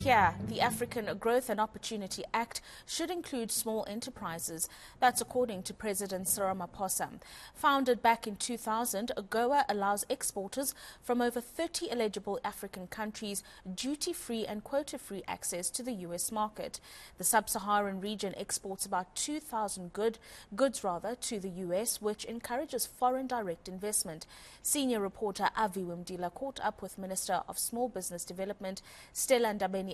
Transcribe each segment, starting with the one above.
Here, the African Growth and Opportunity Act should include small enterprises. That's according to President Cyril Ramaphosa. Founded back in 2000, Agoa allows exporters from over 30 eligible African countries duty-free and quota-free access to the U.S. market. The sub-Saharan region exports about 2,000 goods to the U.S., which encourages foreign direct investment. Senior reporter Aviwe Mtila caught up with Minister of Small Business Development Stella Ndabeni-Abrahams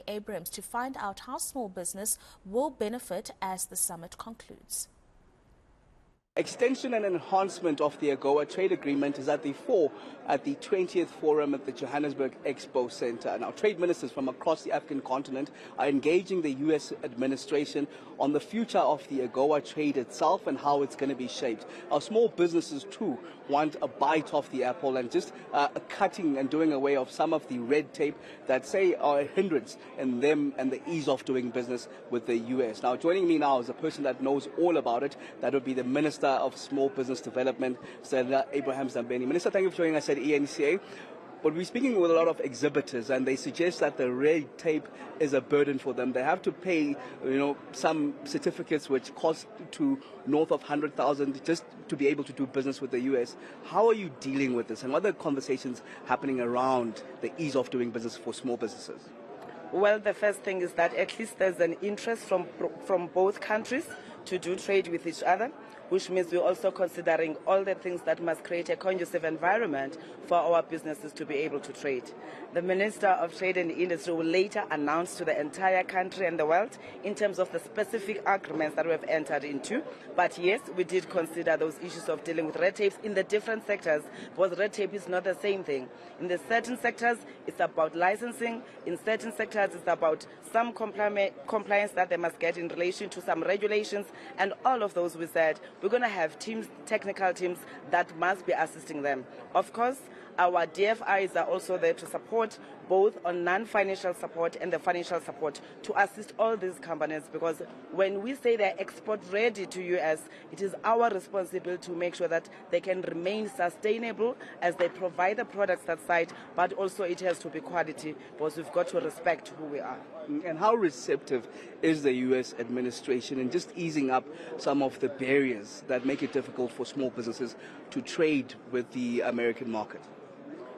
to find out how small business will benefit as the summit concludes. Extension and enhancement of the Agoa trade agreement is at the fore at the 20th Forum at the Johannesburg Expo Center. Now, trade ministers from across the African continent are engaging the U.S. administration on the future of the Agoa trade itself and how it's going to be shaped. Our small businesses, too, want a bite of the apple and just cutting and doing away of some of the red tape that, say, are a hindrance in them and the ease of doing business with the U.S. Now, joining me now is a person that knows all about it. That would be the Minister of Small Business Development, Stella Ndabeni-Abrahams. Minister, thank you for joining us at eNCA. But we're speaking with a lot of exhibitors, and they suggest that the red tape is a burden for them. They have to pay, some certificates which cost to north of 100,000 just to be able to do business with the U.S. How are you dealing with this, and what are the conversations happening around the ease of doing business for small businesses? Well, the first thing is that at least there's an interest from both countries to do trade with each other, which means we're also considering all the things that must create a conducive environment for our businesses to be able to trade. The Minister of Trade and Industry will later announce to the entire country and the world in terms of the specific agreements that we have entered into. But yes, we did consider those issues of dealing with red tapes in the different sectors, because red tape is not the same thing. In the certain sectors, it's about licensing. In certain sectors, it's about some compliance that they must get in relation to some regulations. And all of those, we said, we're going to have teams, technical teams, that must be assisting them. Of course, our DFIs are also there to support both on non-financial support and the financial support to assist all these companies, because when we say they're export ready to US, it is our responsibility to make sure that they can remain sustainable as they provide the products that side, but also it has to be quality, because we've got to respect who we are. And how receptive is the U.S. administration in just easing up some of the barriers that make it difficult for small businesses to trade with the American market?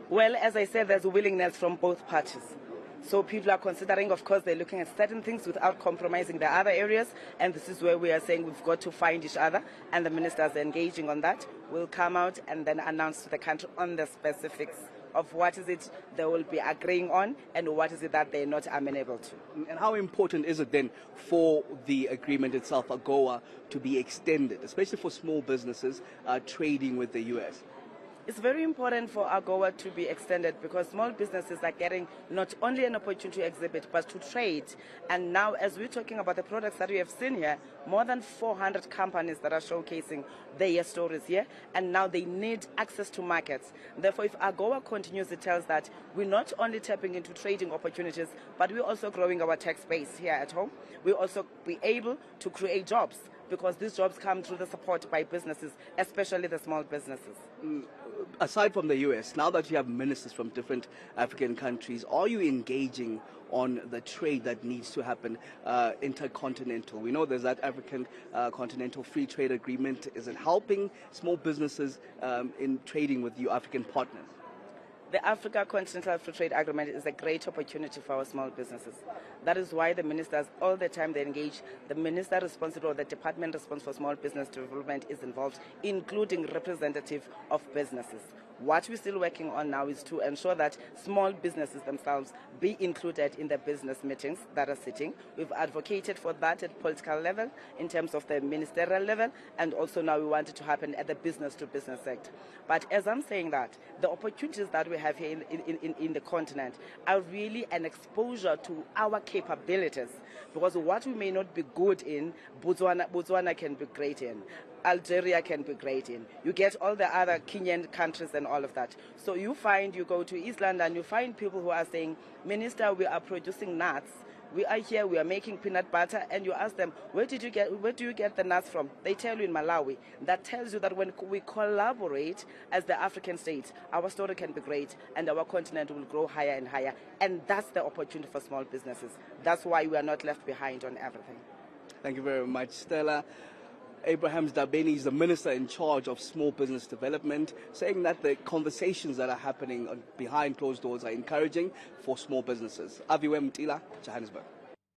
Well, as I said, there's a willingness from both parties. So people are considering, of course, they're looking at certain things without compromising the other areas. And this is where we are saying we've got to find each other. And the ministers are engaging on that. We'll come out and then announce to the country on the specifics of what is it they will be agreeing on and what is it that they're not amenable to. And how important is it then for the agreement itself, AGOA, to be extended, especially for small businesses trading with the U.S.? It's very important for AGOA to be extended, because small businesses are getting not only an opportunity to exhibit, but to trade. And now, as we're talking about the products that we have seen here, more than 400 companies that are showcasing their stories here, and now they need access to markets. Therefore, if AGOA continues, it tells that we're not only tapping into trading opportunities, but we're also growing our tech space here at home. We'll also be able to create jobs, because these jobs come through the support by businesses, especially the small businesses. Aside from the U.S., now that you have ministers from different African countries, are you engaging on the trade that needs to happen intercontinental? We know there's that African Continental Free Trade Agreement. Is it helping small businesses in trading with your African partners? The Africa Continental Free Trade Agreement is a great opportunity for our small businesses. That is why the ministers, all the time they engage, the minister responsible or the department responsible for small business development is involved, including representative of businesses. What we're still working on now is to ensure that small businesses themselves be included in the business meetings that are sitting. We've advocated for that at political level, in terms of the ministerial level, and also now we want it to happen at the business-to-business sector. But as I'm saying that, the opportunities that we have here in the continent are really an exposure to our capabilities, because what we may not be good in, Botswana can be great in. Algeria can be great in. You get all the other Kenyan countries and all of that. So you go to East London, you find people who are saying, Minister, we are producing nuts. We are here, we are making peanut butter, and you ask them, where do you get the nuts from? They tell you in Malawi. That tells you that when we collaborate as the African states, our story can be great and our continent will grow higher and higher. And that's the opportunity for small businesses. That's why we are not left behind on everything. Thank you very much, Stella. Aviwe Ndabeni is the Minister in charge of Small Business Development, saying that the conversations that are happening behind closed doors are encouraging for small businesses. Aviwe Mtila, Johannesburg.